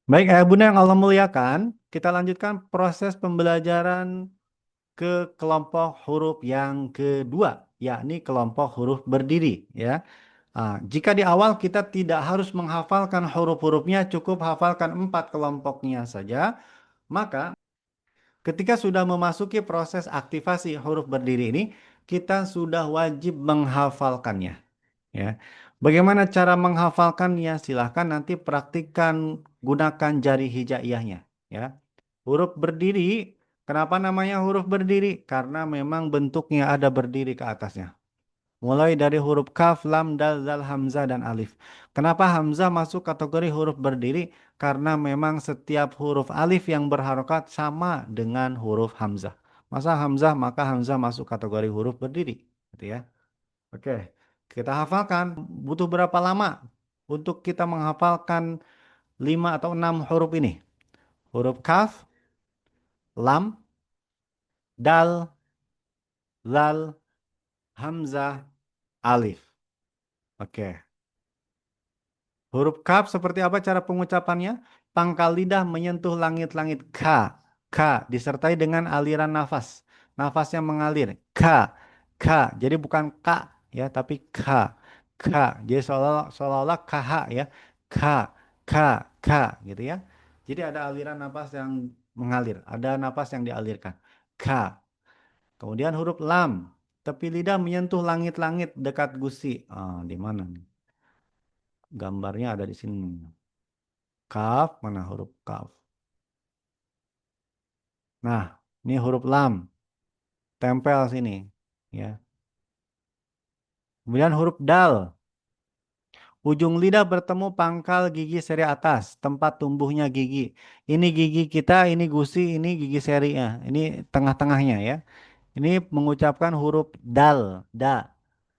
Baik, ayah bunda yang Allah muliakan, kita lanjutkan proses pembelajaran ke kelompok huruf yang kedua, yakni kelompok huruf berdiri. Ya, jika di awal kita tidak harus menghafalkan huruf-hurufnya, cukup hafalkan empat kelompoknya saja, maka ketika sudah memasuki proses aktivasi huruf berdiri ini, kita sudah wajib menghafalkannya. Ya, bagaimana cara menghafalkannya? Silahkan nanti praktikkan gunakan jari hijaiyahnya. Ya, huruf berdiri. Kenapa namanya huruf berdiri? Karena memang bentuknya ada berdiri ke atasnya. Mulai dari huruf kaf, lam, dal, zal, hamzah, dan alif. Kenapa hamzah masuk kategori huruf berdiri? Karena memang setiap huruf alif yang berharokat sama dengan huruf hamzah. Masa hamzah, maka hamzah masuk kategori huruf berdiri. Gitu ya. Oke, kita hafalkan. Butuh berapa lama untuk kita menghafalkan 5 atau 6 huruf ini? Huruf kaf, lam, dal, zal, hamzah, alif. Oke. Huruf kaf seperti apa cara pengucapannya? Pangkal lidah menyentuh langit-langit. K. K disertai dengan aliran nafas. Nafas yang mengalir. K. K. Jadi bukan K ya, tapi K. K. Jadi seolah-olah KH ya. K. K. K gitu ya. Jadi ada aliran nafas yang mengalir. Ada nafas yang dialirkan. K. Kemudian huruf lam. Tepi lidah menyentuh langit-langit dekat gusi. Di mana nih? Gambarnya ada di sini. Kaf, mana huruf kaf? Nah, ini huruf lam, tempel sini, ya. Kemudian huruf dal, ujung lidah bertemu pangkal gigi seri atas, tempat tumbuhnya gigi. Ini gigi kita, ini gusi, ini gigi serinya, ini tengah-tengahnya ya. Ini mengucapkan huruf dal, da.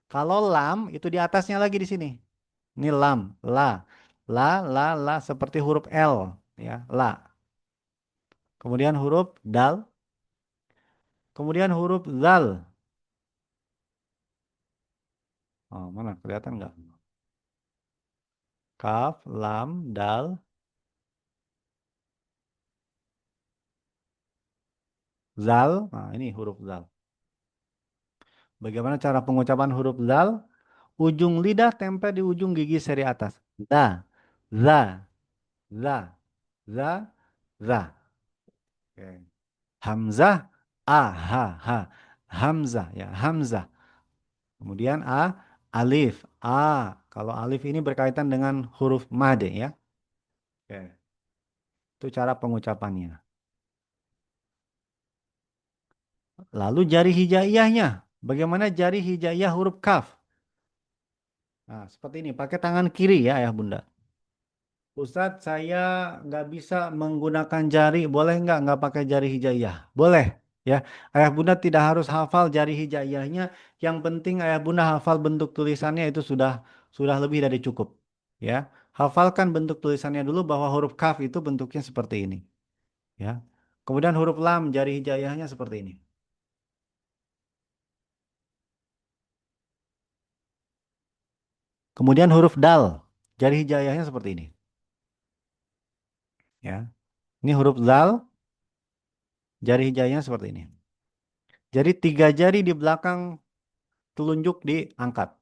Kalau lam itu di atasnya lagi di sini. Ini lam, la, seperti huruf L, ya, la. Kemudian huruf dal, kemudian huruf zal. Oh, mana kelihatan nggak? Kaf, lam, dal, zal. Nah, ini huruf zal. Bagaimana cara pengucapan huruf zal? Ujung lidah tempel di ujung gigi seri atas. Da, za, za, za, za. Oke. Hamzah, a, ha, ha. Hamzah, ya, hamzah. Kemudian a, alif, a. Kalau alif ini berkaitan dengan huruf made, ya. Oke. Itu cara pengucapannya. Lalu jari hijaiyahnya. Bagaimana jari hijaiyah huruf kaf? Nah, seperti ini, pakai tangan kiri ya, ayah bunda. Ustadz, saya nggak bisa menggunakan jari, boleh nggak pakai jari hijaiyah? Boleh, ya. Ayah bunda tidak harus hafal jari hijaiyahnya. Yang penting ayah bunda hafal bentuk tulisannya itu sudah lebih dari cukup, ya. Hafalkan bentuk tulisannya dulu bahwa huruf kaf itu bentuknya seperti ini, ya. Kemudian huruf lam, jari hijaiyahnya seperti ini. Kemudian huruf dal, jari hijaiyahnya seperti ini, ya. Ini huruf zal, jari hijaiyahnya seperti ini. Jadi tiga jari di belakang telunjuk diangkat.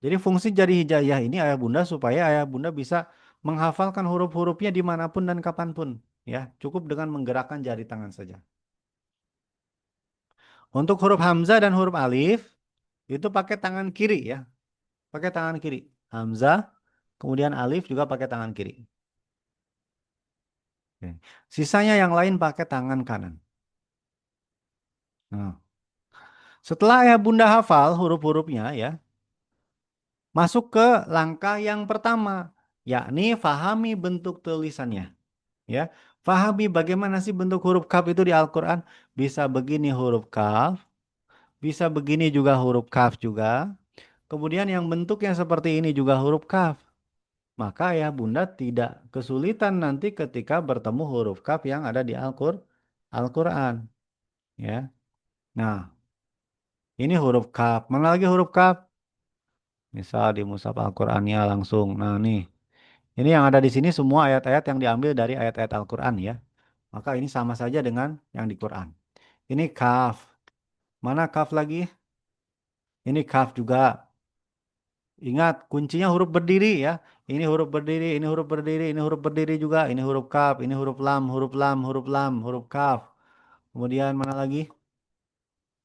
Jadi fungsi jari hijaiyah ini ayah bunda supaya ayah bunda bisa menghafalkan huruf-hurufnya dimanapun dan kapanpun. Ya, cukup dengan menggerakkan jari tangan saja. Untuk huruf hamzah dan huruf alif itu pakai tangan kiri ya, pakai tangan kiri. Hamzah, kemudian alif juga pakai tangan kiri. Oke. Sisanya yang lain pakai tangan kanan. Nah, setelah ayah bunda hafal huruf-hurufnya ya, masuk ke langkah yang pertama, yakni fahami bentuk tulisannya. Ya, fahami bagaimana sih bentuk huruf kaf itu di Al-Quran. Bisa begini huruf kaf, bisa begini juga huruf kaf juga. Kemudian yang bentuknya seperti ini juga huruf kaf. Maka ya bunda tidak kesulitan nanti ketika bertemu huruf kaf yang ada di Al-Quran. Ya, nah ini huruf kaf. Mana lagi huruf kaf? Misal di mushaf Al-Qurannya langsung. Nah nih, Ini yang ada di sini semua ayat-ayat yang diambil dari ayat-ayat Al-Quran ya. Maka ini sama saja dengan yang di Quran. Ini kaf. Mana kaf lagi? Ini kaf juga. Ingat, kuncinya huruf berdiri ya. Ini huruf berdiri, ini huruf berdiri, ini huruf berdiri juga. Ini huruf kaf, ini huruf lam, huruf lam, huruf lam, huruf kaf. Kemudian mana lagi?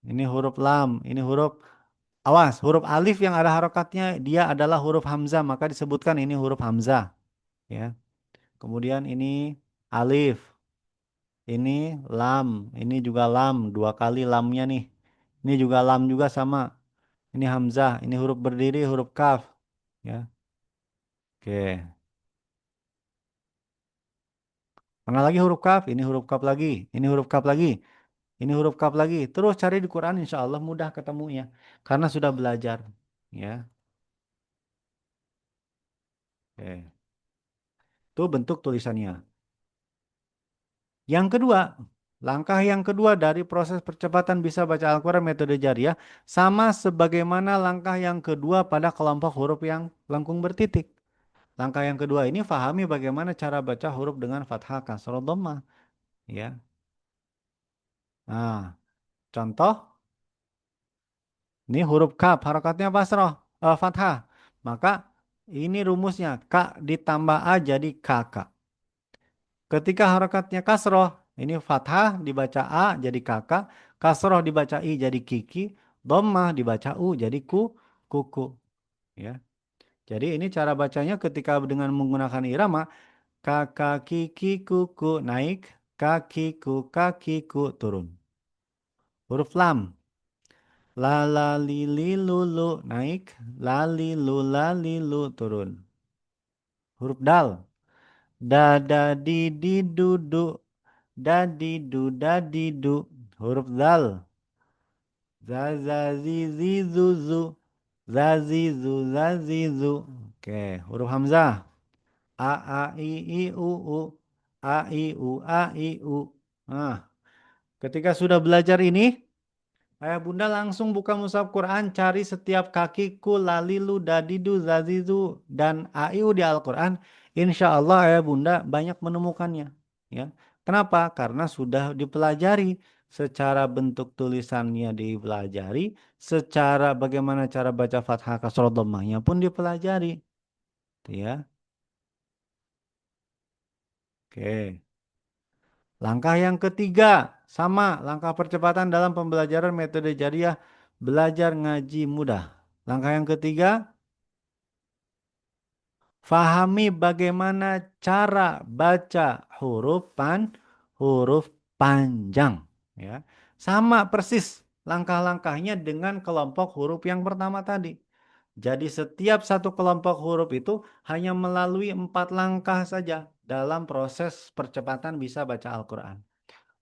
Ini huruf lam, ini huruf awas, huruf alif yang ada harokatnya dia adalah huruf hamzah, maka disebutkan ini huruf hamzah ya. Kemudian ini alif, ini lam, ini juga lam, dua kali lamnya nih. Ini juga lam juga sama. Ini hamzah, ini huruf berdiri, huruf kaf ya. Oke. Mana lagi huruf kaf? Ini huruf kaf lagi. Ini huruf kaf lagi. Ini huruf kaf lagi. Terus cari di Quran insya Allah mudah ketemunya. Karena sudah belajar. Ya. Oke. Itu bentuk tulisannya. Yang kedua, langkah yang kedua dari proses percepatan bisa baca Al-Quran metode Jariah sama sebagaimana langkah yang kedua pada kelompok huruf yang lengkung bertitik. Langkah yang kedua ini fahami bagaimana cara baca huruf dengan fathah, kasroh, dhammah. Ya. Nah, contoh ini huruf kaf, harokatnya basroh, fathah. Maka ini rumusnya, K ditambah A jadi KK. Ketika harokatnya kasroh, ini fathah dibaca A jadi kakak, kasroh dibaca I jadi kiki, dhammah dibaca U jadi kuku. Ya. Jadi ini cara bacanya ketika dengan menggunakan irama, kakak kiki kuku naik, kakiku kakiku turun. Huruf lam, la la li li lulu naik, la li lu la li lu turun. Huruf dal, da da di du du, da di du. Huruf dal, za za zi zi zu zu, za zi zu za zi zu. Oke, huruf hamzah, a a i i u u, a i u a i u. Nah, ketika sudah belajar ini, ayah bunda langsung buka mushaf Quran, cari setiap kakiku, lalilu, dadidu, zazizu, dan aiu di Al-Quran. Insya Allah ayah bunda banyak menemukannya. Ya, kenapa? Karena sudah dipelajari secara bentuk tulisannya dipelajari, secara bagaimana cara baca fathah kasroh dhammahnya pun dipelajari. Ya, oke. Langkah yang ketiga, sama langkah percepatan dalam pembelajaran metode jariah, belajar ngaji mudah. Langkah yang ketiga, fahami bagaimana cara baca huruf panjang. Ya, sama persis langkah-langkahnya dengan kelompok huruf yang pertama tadi. Jadi setiap satu kelompok huruf itu hanya melalui 4 langkah saja dalam proses percepatan bisa baca Al-Quran.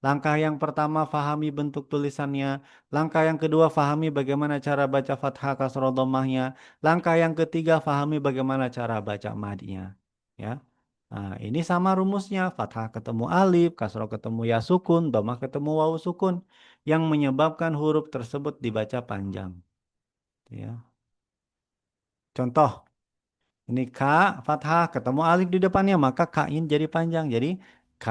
Langkah yang pertama fahami bentuk tulisannya. Langkah yang kedua fahami bagaimana cara baca fathah kasroh dhammahnya. Langkah yang ketiga fahami bagaimana cara baca madnya. Ya. Nah, ini sama rumusnya. Fathah ketemu alif, kasroh ketemu ya sukun, dhammah ketemu wawu sukun yang menyebabkan huruf tersebut dibaca panjang. Ya. Contoh, ini K fathah ketemu alif di depannya maka K ini jadi panjang. Jadi K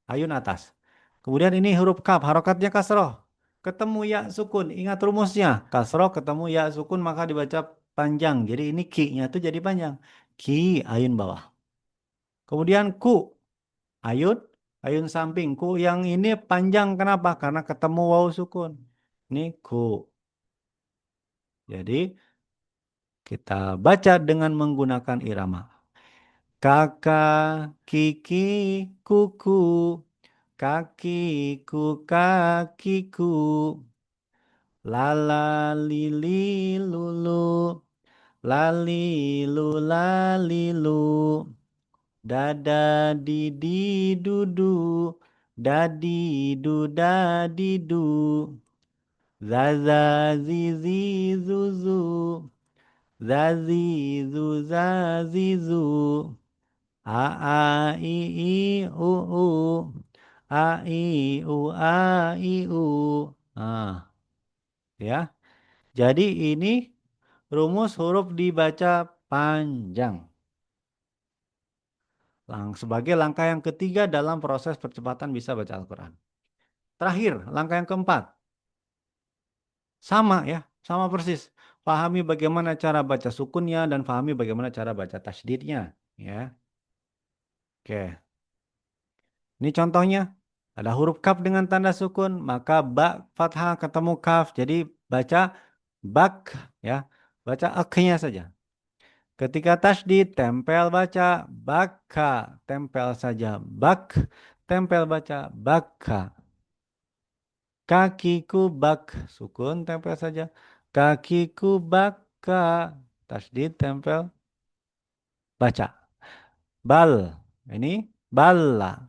ayun atas. Kemudian ini huruf kaf harokatnya kasroh. Ketemu ya sukun. Ingat rumusnya. Kasroh ketemu ya sukun maka dibaca panjang. Jadi ini ki-nya tuh jadi panjang. Ki ayun bawah. Kemudian ku ayun ayun samping. Ku yang ini panjang kenapa? Karena ketemu wawu sukun. Ini ku. Jadi kita baca dengan menggunakan irama. Kakak, kiki, kuku, kakiku, kakiku, lala, lili, lulu, lali, lula, lilu, dada, didi, dudu, dadi, duda, didu, zaza, zizi, zuzu, zazi, zuza, zizu. A a i i u u, a i u a i u. Nah, ya. Jadi ini rumus huruf dibaca panjang. Sebagai langkah yang ketiga dalam proses percepatan bisa baca Al-Quran. Terakhir, langkah yang keempat. Sama ya, sama persis. Pahami bagaimana cara baca sukunnya dan pahami bagaimana cara baca tasydidnya. Ya, oke. Ini contohnya. Ada huruf kaf dengan tanda sukun, maka ba fathah ketemu kaf. Jadi baca bak ya. Baca aknya saja. Ketika tasydid tempel baca baka, tempel saja bak, tempel baca baka. Kakiku bak, sukun tempel saja. Kakiku baka, tasydid tempel baca. Bal, ini balla.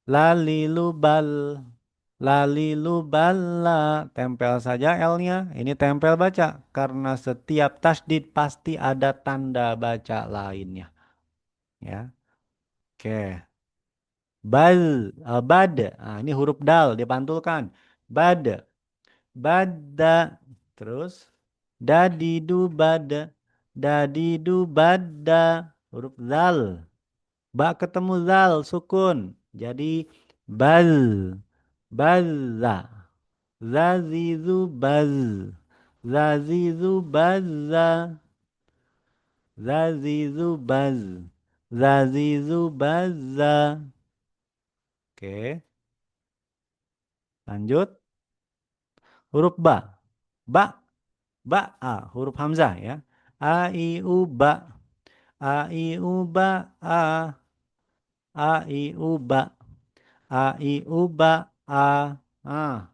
Lalilu bal, lalilu balla. Tempel saja L-nya, ini tempel baca. Karena setiap tasydid pasti ada tanda baca lainnya. Ya, oke. Bal, bad. Nah, ini huruf dal dipantulkan. Bad, bada. Terus dadidu bada, dadidu bada. Huruf zal. Ba ketemu zal sukun. Jadi bal, baza. Zazizu baz. Zazizu bazza. Zazizu baz. Zazizu bazza. Oke, lanjut. Huruf ba. Ba, ba, a. Huruf hamzah ya. A, I, U, ba. A, I, U, ba, a. A, I, U, ba. A, I, U, ba, a. Ah.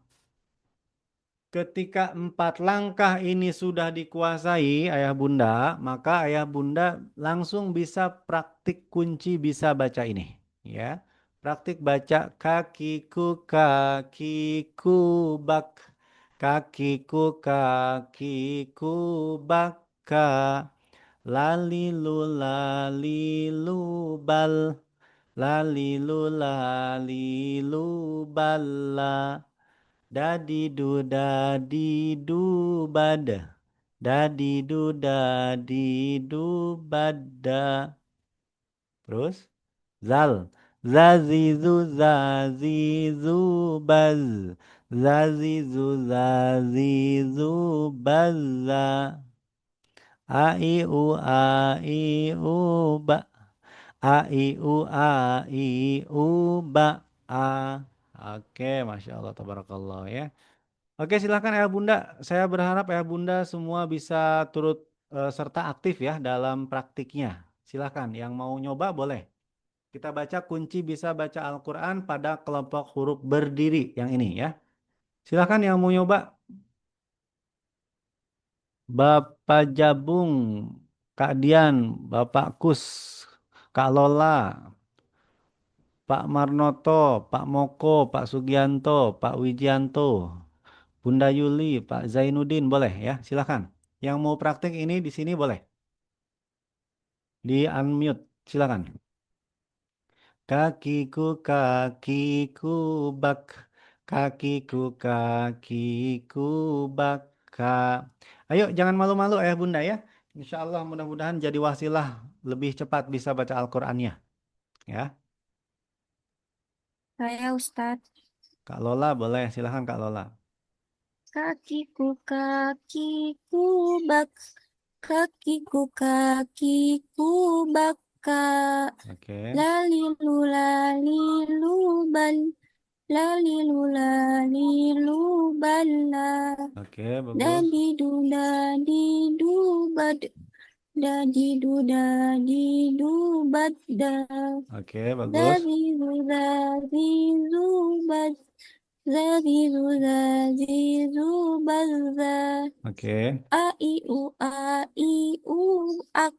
Ketika empat langkah ini sudah dikuasai ayah bunda, maka ayah bunda langsung bisa praktik kunci bisa baca ini. Ya, praktik baca kakiku kakiku bak, kakiku kakiku baka, lalilu lalilu bal, lalilu lalilu bala. Dadi du bada. Dadi du bada. Terus zal. Zazizu baz. Zazizu bazza. A i u a i u ba. A i u a i u ba a. Oke, masya Allah, tabarakallah ya. Oke, silakan Ayah Bunda. Saya berharap Ayah Bunda semua bisa turut serta aktif ya dalam praktiknya. Silakan, yang mau nyoba boleh. Kita baca kunci bisa baca Al-Quran pada kelompok huruf berdiri yang ini ya. Silakan yang mau nyoba. Bapak Jabung, Kak Dian, Bapak Kus, Kak Lola, Pak Marnoto, Pak Moko, Pak Sugianto, Pak Wijianto. Bunda Yuli, Pak Zainuddin boleh ya, silakan. Yang mau praktek ini di sini boleh. Di unmute, silakan. Kakiku bak, kakiku baka. Ayo jangan malu-malu ayah bunda ya. Insya Allah mudah-mudahan jadi wasilah lebih cepat bisa baca Al-Qur'annya. Ya, Saya Ustadz. Kak Lola boleh, silakan Kak Lola. Kakiku, kakiku bak. Kakiku, kakiku baka. Oke, Lalilu, lalilu ban. Lalilu, lalilu bala. oke, bagus. Dadidu, dadidu bad. Dadidu, dadidu badda. Oke, bagus. Dadidu, dadidu bad. Zabibu zazizu bazza. Oke. A i u a i u ak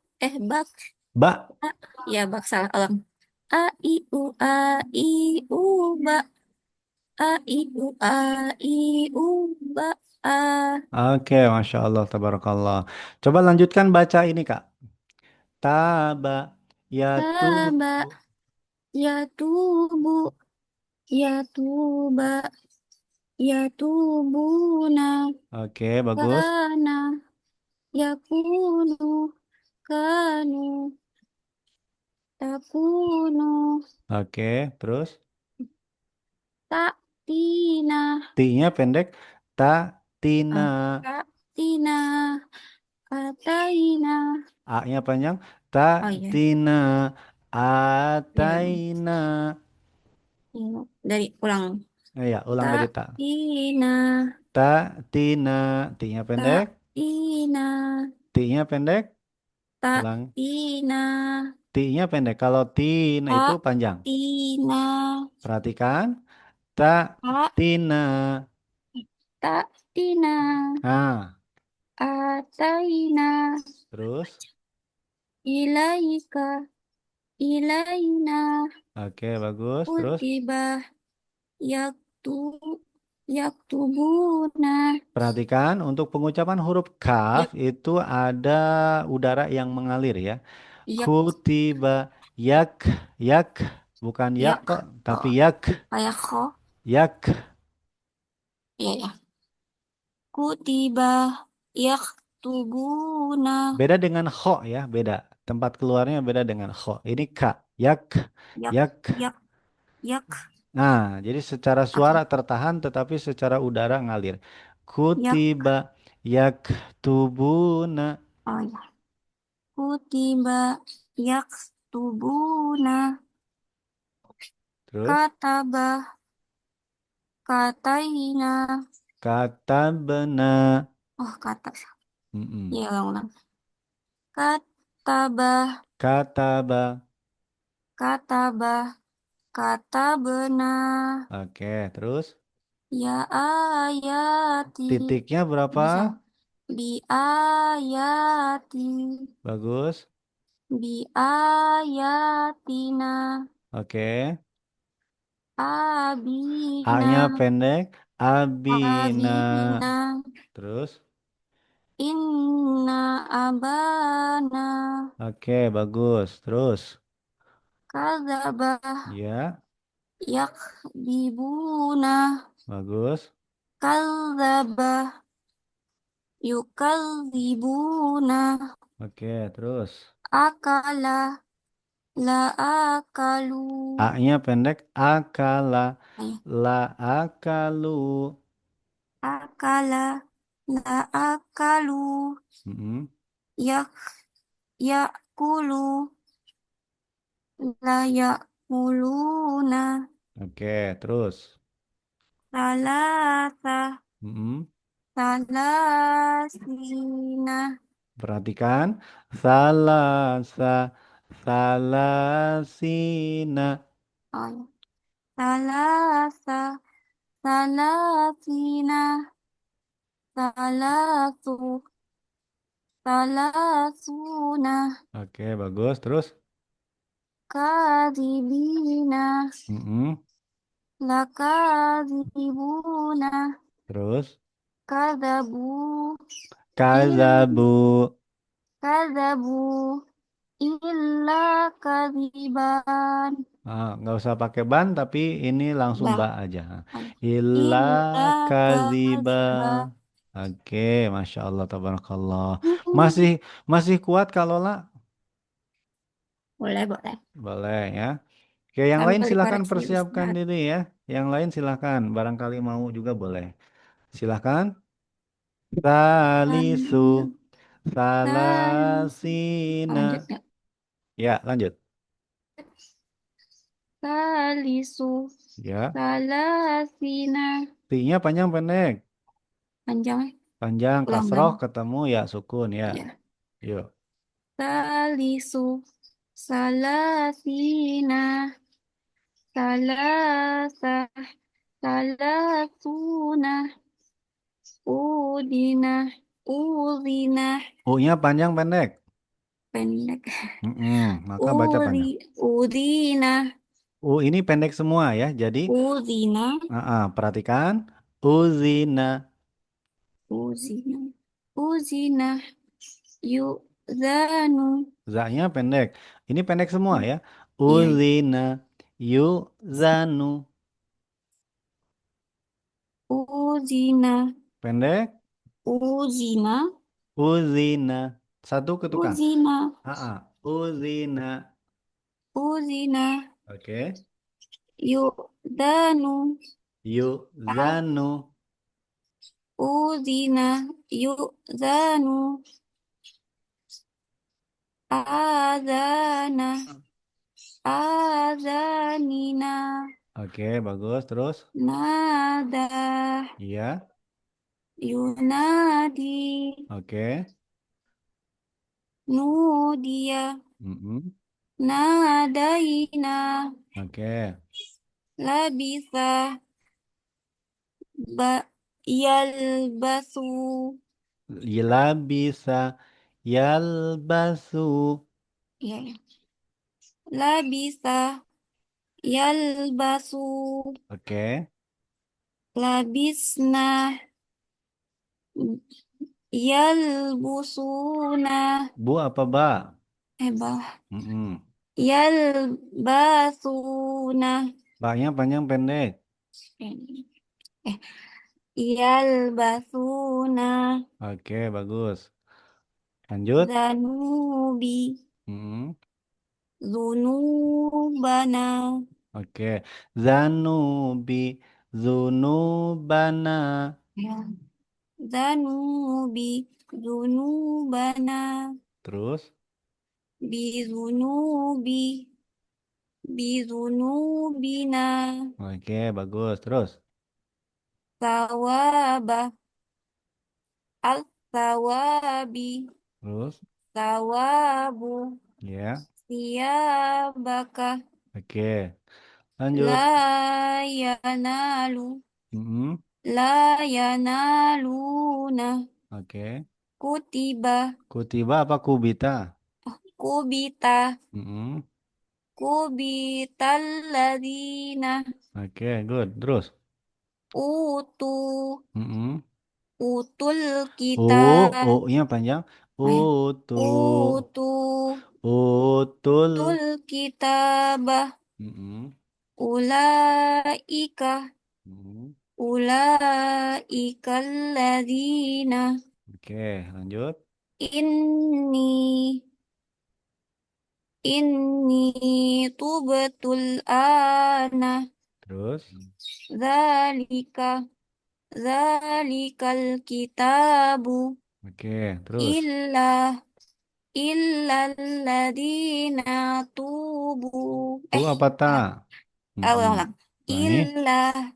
bak. Mbak, A, ya bak salah ulang. A i u a i u ba. A i u a i u ba a. oke, Masya Allah, tabarakallah. Coba lanjutkan baca ini, Kak. Taba, ya Taba tubu. ya tubu ya tuba ya tubuna Oke, bagus. kana yakunu kanu takunu, Oke, terus ta'tina, T-nya pendek. Ta, tina. ah, ta'tina, ataina. A-nya panjang. Ta, Oh iya, tina. iya, Ataina. iya. Dari ulang. Ya, ulang dari ta. Ta'tina, Ta, tina. T-nya pendek. ta'tina, T-nya pendek. Ulang. ta'tina, T-nya pendek. Kalau tina itu panjang. ta'tina, Perhatikan. Ta, ta, tina. ta'tina, Nah, ataina, terus. ilaika, ilaina, Oke, bagus. Terus. kutiba, yaktu, yaktubuna, Perhatikan untuk pengucapan huruf kaf yak, itu ada udara yang mengalir ya. yak, Kutiba, yak, yak, bukan yak yak, kok, tapi oh, yak, kayak kho, yak. iya ya, kutiba, yaktubuna, Beda dengan kho ya, beda. Tempat keluarnya beda dengan kho. Ini ka, yak, yak, yak. yak, yak, Nah, jadi secara suara oke, tertahan tetapi secara udara ngalir. yak, Kutiba, yak, tubuna. oh ya, kutiba, yaktubuna, Terus, kataba, kataina, kata bena. oh kata, Mm-mm. ya ulang-ulang, kataba, Kataba. kataba, kata benar, Oke, terus ya ayati, titiknya berapa? bisa, bi ayati, Bagus. bi ayatina, Oke. abina, A-nya pendek. Abina. abina, Terus. inna abana, Oke, bagus. Terus. kadzaba, Ya, yakdibuna, bagus. kadzaba, yukadzibuna, Oke, terus. akala, la akalu, A-nya pendek. Akala. ayo, La akalu. akala, la akalu, Mm-mm. yak, yakulu, la yakuluna, Oke, terus. salasa, Mm-mm. salasina, Perhatikan. Salasa. Salasina. ayo, salasa, salasina, salasu, salasuna, Oke, bagus. Terus. kadibina, Mm-mm. lakadibuna, Terus. kadabu, il, Kazabu. kadabu, illa kadiban, Nggak usah pakai ban, tapi ini langsung ba bah, aja. Illa illa kaziba. kadiba. Oke, Masya Allah, tabarakallah. Masih masih kuat kalau lah? Boleh, boleh. Boleh ya. Oke, yang lain Sambil silakan dikoreksi persiapkan Ustaz. diri ya. Yang lain silakan, barangkali mau juga boleh. Silakan. Salisu, Lanjut salasina. nggak? Ya, lanjut. Salisu, Ya, salasina. T-nya panjang pendek. Panjang, Panjang ulang-ulang. kasroh ketemu ya sukun ya. Ya. Yuk. Salisu, salasina, salasa, salasuna, udina, udina, U-nya panjang pendek. pendek. Maka baca panjang. Udina, U ini pendek semua ya. Jadi, udina, perhatikan. Uzina. uzina, uzina, yuzanu, Za-nya pendek. Ini pendek semua ya. iya, Uzina. Yuzanu. uzina, Pendek. uzina, Uzina. Satu ketukan. uzina, Uzina. Uzina. Oke. Yu'danu. Ah, Yu'zanu. Uzina. Yu'danu. Azana. Azanina. Oke, bagus. Terus? Nada. Iya. Yunadi. Oke. Nudia. Mm-mm. Nadaina. Oke. Labisa. Ba yalbasu. Yalabisa. Yalbasu. Ya, ya. Labisa yalbasu. Oke. Labisna yalbusuna. Bu apa ba? Bah. Mm-mm. Yalbasuna. Ba-nya panjang pendek. Eh, yalbasuna. Oke, bagus. Lanjut. Zanubi. Mm-mm. Zunubana. Oke. Zanubi. Zunubana. Ya. Zanubi. Zunubana. Terus. Bizunubi. Bizunubina. Oke, bagus. Terus. Sawaba. Al-sawabi. Terus. Sawabu. Ya. Siyabaka. Oke. Lanjut. La yanalu. Mm-mm. La yanaluna. Oke. Kutiba. Kutiba apa kubita? Kubita. Mm-mm. Kubital ladina. Oke, good. Terus. Utu. Mm-mm. Utul kita. U-nya panjang. Oh ya. Utu. Utu. Utul. Tul kitabah. Mm-mm. Ulaika. Mm. Ulaika alladzina. Oke, lanjut. Inni. Inni tubtul ana. Terus. Zalika. Zalikal kitabu. Oke, terus. Illa. Illalladzina tubu. Tu apa ta? Salah. Mm-mm. Ulang. Ulangi. Illa.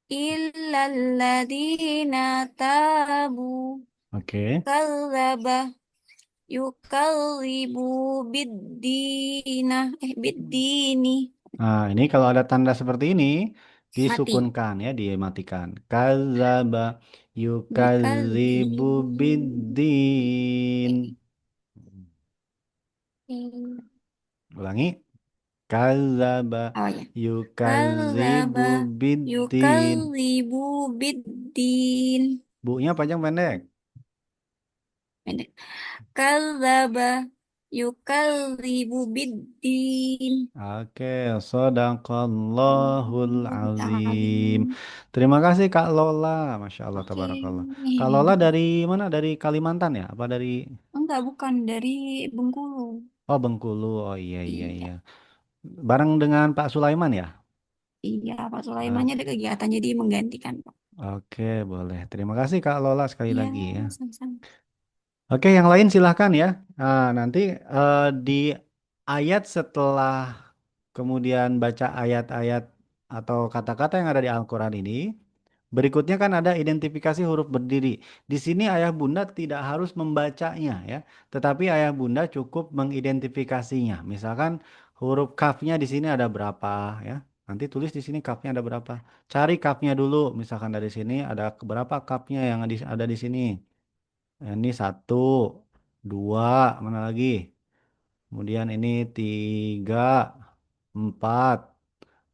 Illalladzina tabu. Oke. Kadzaba. Yukadzibu biddina. Biddini. Nah, ini kalau ada tanda seperti ini, Mati. disukunkan ya, dimatikan. Kazaba yukadzibu Bikadzibin. biddin. Ulangi. Kazaba Oh ya. yukadzibu Kadzaba. biddin. Yukadzibu biddin. Bu-nya panjang pendek. Pendek. Kadzaba. Yukadzibu biddin. Oke, sodaqallahul azim. Amin. Terima kasih Kak Lola. Masya Allah, Oke. tabarakallah. Kak Lola dari mana? Dari Kalimantan ya? Apa dari... Enggak, bukan dari Bengkulu. Oh, Bengkulu. Oh iya, iya, Iya. iya. Bareng dengan Pak Sulaiman ya? Iya, Pak Ah, Sulaimannya ada kegiatan jadi menggantikan, Pak. oke, boleh. Terima kasih Kak Lola sekali Iya, lagi ya. sama-sama. Oke, yang lain silahkan ya. Nanti di ayat setelah kemudian baca ayat-ayat atau kata-kata yang ada di Al-Quran ini, berikutnya kan ada identifikasi huruf berdiri. Di sini ayah bunda tidak harus membacanya ya, tetapi ayah bunda cukup mengidentifikasinya. Misalkan huruf kafnya di sini ada berapa ya. Nanti tulis di sini kafnya ada berapa. Cari kafnya dulu. Misalkan dari sini ada berapa kafnya yang ada di sini. Ini satu, dua, mana lagi? Kemudian ini tiga, empat,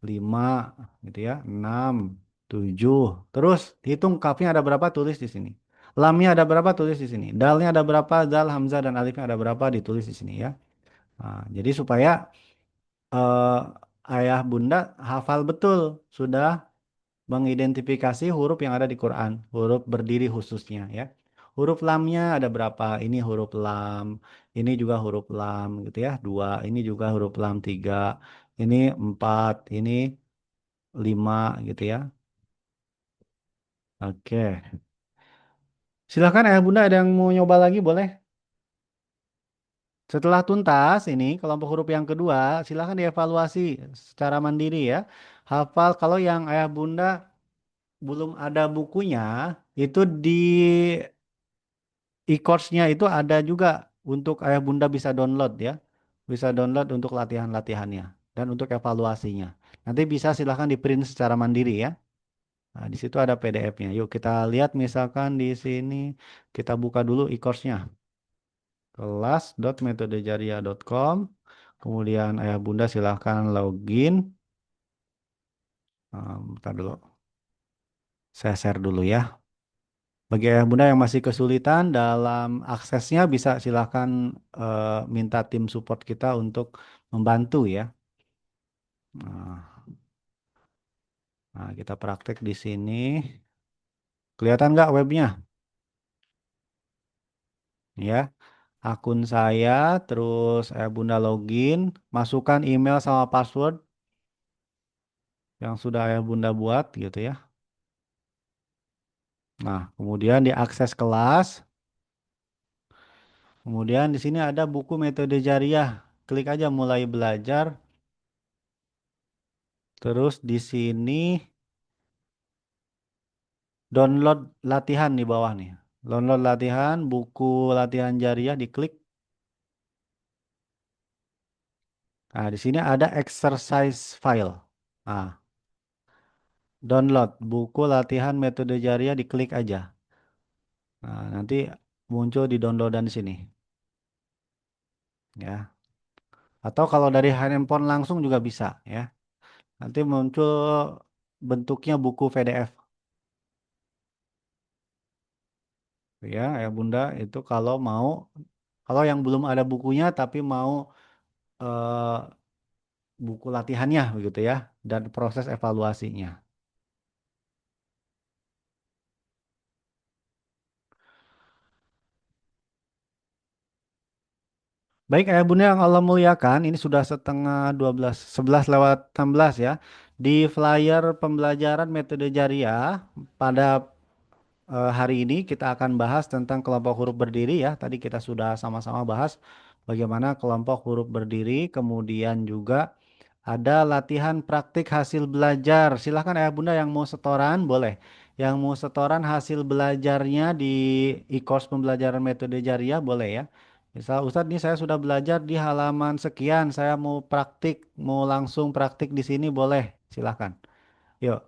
lima, gitu ya, enam, tujuh. Terus hitung kafnya ada berapa, tulis di sini. Lamnya ada berapa, tulis di sini. Dalnya ada berapa, dal, hamzah, dan alifnya ada berapa, ditulis di sini ya. Nah, jadi supaya eh, ayah bunda hafal betul, sudah mengidentifikasi huruf yang ada di Quran, huruf berdiri khususnya ya. huruf lamnya ada berapa? Ini huruf lam, ini juga huruf lam gitu ya. Dua, ini juga huruf lam tiga, ini empat, ini lima gitu ya. Oke. Silahkan ayah bunda ada yang mau nyoba lagi boleh? Setelah tuntas ini kelompok huruf yang kedua, silahkan dievaluasi secara mandiri ya. Hafal kalau yang ayah bunda belum ada bukunya, itu di e-course-nya itu ada juga untuk ayah bunda bisa download ya. Bisa download untuk latihan-latihannya dan untuk evaluasinya. Nanti bisa silahkan di print secara mandiri ya. Nah, di situ ada PDF-nya. Yuk kita lihat misalkan di sini kita buka dulu e-course-nya. Kelas.metodejaria.com. Kemudian ayah bunda silahkan login. Bentar dulu. Saya share dulu ya. Bagi ayah bunda yang masih kesulitan dalam aksesnya bisa silahkan minta tim support kita untuk membantu ya. Nah, kita praktek di sini. Kelihatan nggak webnya? Ya, akun saya, terus ayah bunda login, masukkan email sama password yang sudah ayah bunda buat gitu ya. Nah, kemudian di akses kelas, kemudian di sini ada buku metode jariah. Klik aja mulai belajar, terus di sini download latihan di bawah nih. Download latihan, buku latihan jariah diklik. Nah, di sini ada exercise file. Nah, download buku latihan metode jariah diklik aja. Nah, nanti muncul di downloadan di sini, ya. Atau kalau dari handphone langsung juga bisa, ya. Nanti muncul bentuknya buku PDF, ya, ya Bunda. Itu kalau yang belum ada bukunya tapi mau eh, buku latihannya, begitu ya, dan proses evaluasinya. Baik ayah bunda yang Allah muliakan, ini sudah setengah 12, 11 lewat 16 ya. Di flyer pembelajaran metode jariah pada hari ini kita akan bahas tentang kelompok huruf berdiri ya. Tadi kita sudah sama-sama bahas bagaimana kelompok huruf berdiri, kemudian juga ada latihan praktik hasil belajar. Silahkan ayah bunda yang mau setoran boleh. Yang mau setoran hasil belajarnya di e-course pembelajaran metode jariah boleh ya. Misal Ustadz ini saya sudah belajar di halaman sekian, saya mau praktik, mau langsung praktik di sini boleh. Silahkan. Yuk.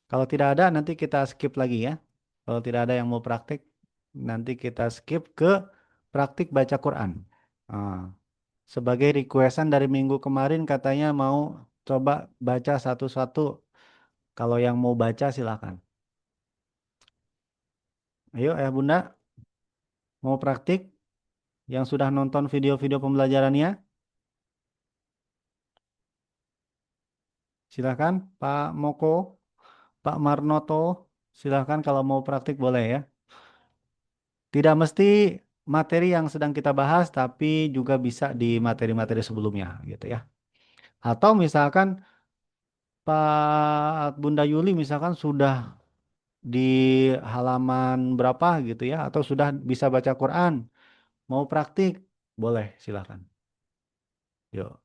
Kalau tidak ada, nanti kita skip lagi ya. Kalau tidak ada yang mau praktik, nanti kita skip ke praktik baca Quran. Ah, sebagai requestan dari minggu kemarin katanya mau coba baca satu-satu. Kalau yang mau baca silakan. Ayo, ayah bunda, mau praktik? Yang sudah nonton video-video pembelajarannya, silakan. Pak Moko, Pak Marnoto, silakan kalau mau praktik boleh ya. Tidak mesti materi yang sedang kita bahas, tapi juga bisa di materi-materi sebelumnya gitu ya. Atau misalkan Pak Bunda Yuli misalkan sudah di halaman berapa gitu ya, atau sudah bisa baca Quran, mau praktik, boleh silakan. Yuk.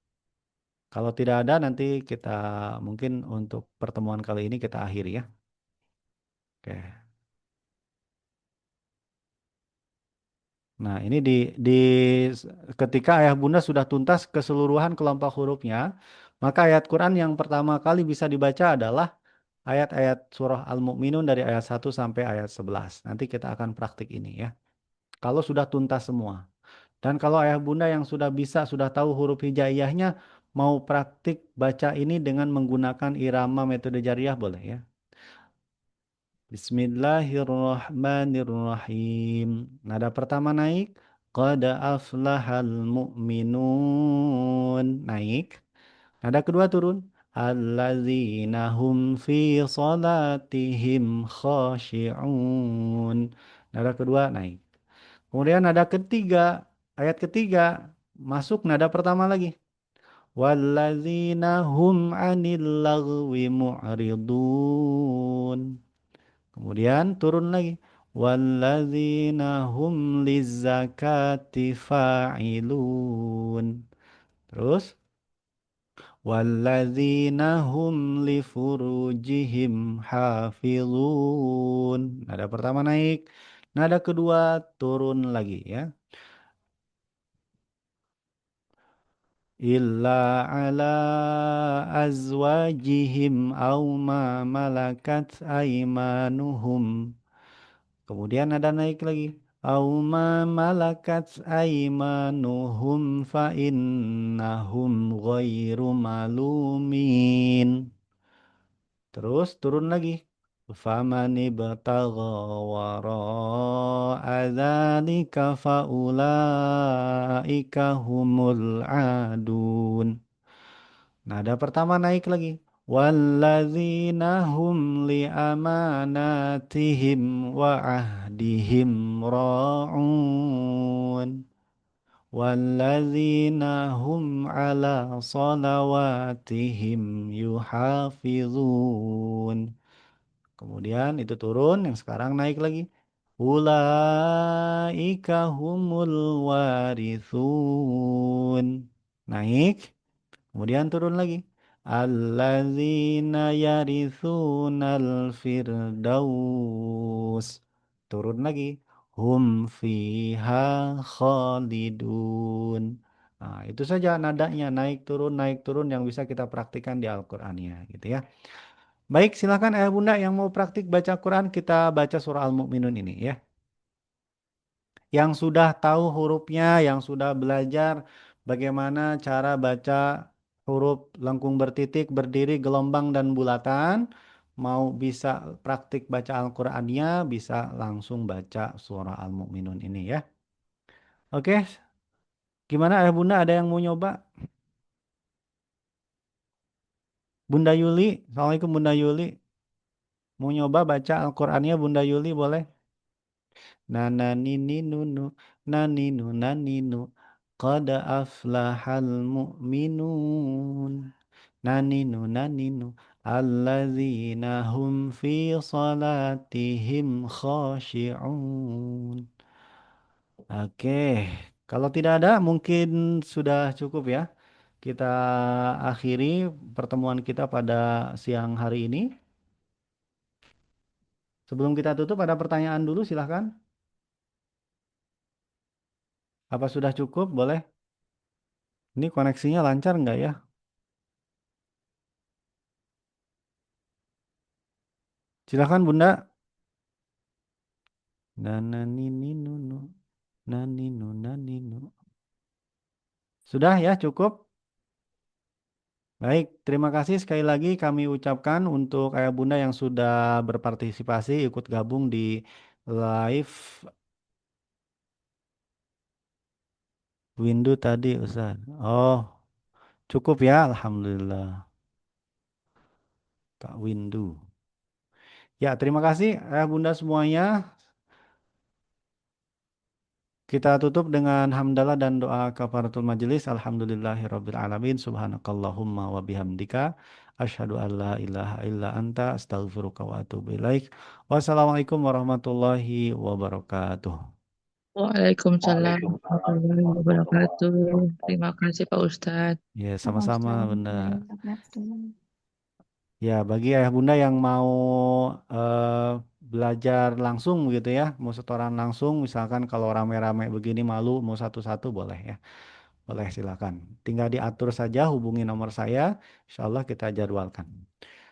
Kalau tidak ada nanti kita mungkin untuk pertemuan kali ini kita akhiri ya. Oke. Nah, ini di ketika ayah bunda sudah tuntas keseluruhan kelompok hurufnya, maka ayat Quran yang pertama kali bisa dibaca adalah ayat-ayat surah Al-Mu'minun dari ayat 1 sampai ayat 11. Nanti kita akan praktik ini ya. Kalau sudah tuntas semua. Dan kalau ayah bunda yang sudah bisa, sudah tahu huruf hijaiyahnya, mau praktik baca ini dengan menggunakan irama metode jariah boleh ya. Bismillahirrahmanirrahim. Nada pertama naik. Qad aflahal mu'minun. Naik. Nada kedua turun. Alladzina hum fi salatihim khashi'un. Nada kedua naik. Kemudian nada ketiga, ayat ketiga, masuk nada pertama lagi. Walladzina hum 'anil lagwi mu'ridun. Kemudian turun lagi. Walladzina hum lizzakati fa'ilun. Terus walladzina hum li furujihim hafizun. Nada pertama naik, nada kedua turun lagi ya. Illa ala azwajihim aw ma malakat aimanuhum. Kemudian nada naik lagi. Aw ma malakat aimanuhum fa innahum ghairu malumin. Terus turun lagi. Faman ibtagha wara'a dzalika faulaika humul adun. Nada pertama naik lagi. Walladzina hum li amanatihim wa ahdihim ra'un. Walladzina hum ala salawatihim yuhafizun. Kemudian itu turun, yang sekarang naik lagi. Ulaika humul warithun. Naik, kemudian turun lagi. Alladzina yaritsunal firdaus. Turun lagi. Hum fiha khalidun. Nah, itu saja nadanya naik turun yang bisa kita praktikkan di Al-Qur'annya gitu ya. Baik, silakan ayah bunda yang mau praktik baca Quran kita baca surah Al-Mu'minun ini ya. Yang sudah tahu hurufnya, yang sudah belajar bagaimana cara baca huruf lengkung bertitik, berdiri, gelombang dan bulatan, mau bisa praktik baca Al-Qur'annya, bisa langsung baca surah Al-Mu'minun ini ya. Oke, gimana ayah bunda ada yang mau nyoba? Bunda Yuli, Assalamualaikum Bunda Yuli. Mau nyoba baca Al-Qur'annya Bunda Yuli boleh? Nana nini nunu naninu naninu qad aflahal mu'minun naninu naninu alladzina hum fi salatihim khashi'un. Oke, kalau tidak ada mungkin sudah cukup ya. Kita akhiri pertemuan kita pada siang hari ini. Sebelum kita tutup ada pertanyaan dulu silahkan. Apa sudah cukup? Boleh. Ini koneksinya lancar nggak ya? Silakan Bunda. Nananini nunu. Naninu naninu. Sudah ya cukup? Baik, terima kasih sekali lagi kami ucapkan untuk ayah bunda yang sudah berpartisipasi ikut gabung di live Windu tadi Ustaz. Oh, cukup ya, Alhamdulillah. Kak Windu. Ya, terima kasih ayah bunda semuanya. Kita tutup dengan hamdalah dan doa kafaratul majelis. Alhamdulillahirabbil alamin. Subhanakallahumma wa bihamdika asyhadu an la ilaha illa anta astaghfiruka wa atubu ilaik. Wassalamualaikum warahmatullahi wabarakatuh. Waalaikumsalam warahmatullahi wabarakatuh. Terima kasih Pak Ustadz. Ya, sama-sama Waalaikumsalam Bunda. warahmatullahi wabarakatuh. Ya, bagi ayah bunda yang mau eh, belajar langsung gitu ya, mau setoran langsung, misalkan kalau rame-rame begini malu mau satu-satu boleh ya. Boleh silakan. Tinggal diatur saja hubungi nomor saya. Insya Allah kita jadwalkan.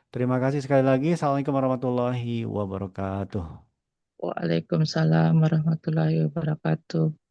Terima kasih sekali lagi. Assalamualaikum warahmatullahi wabarakatuh. Waalaikumsalam warahmatullahi wabarakatuh.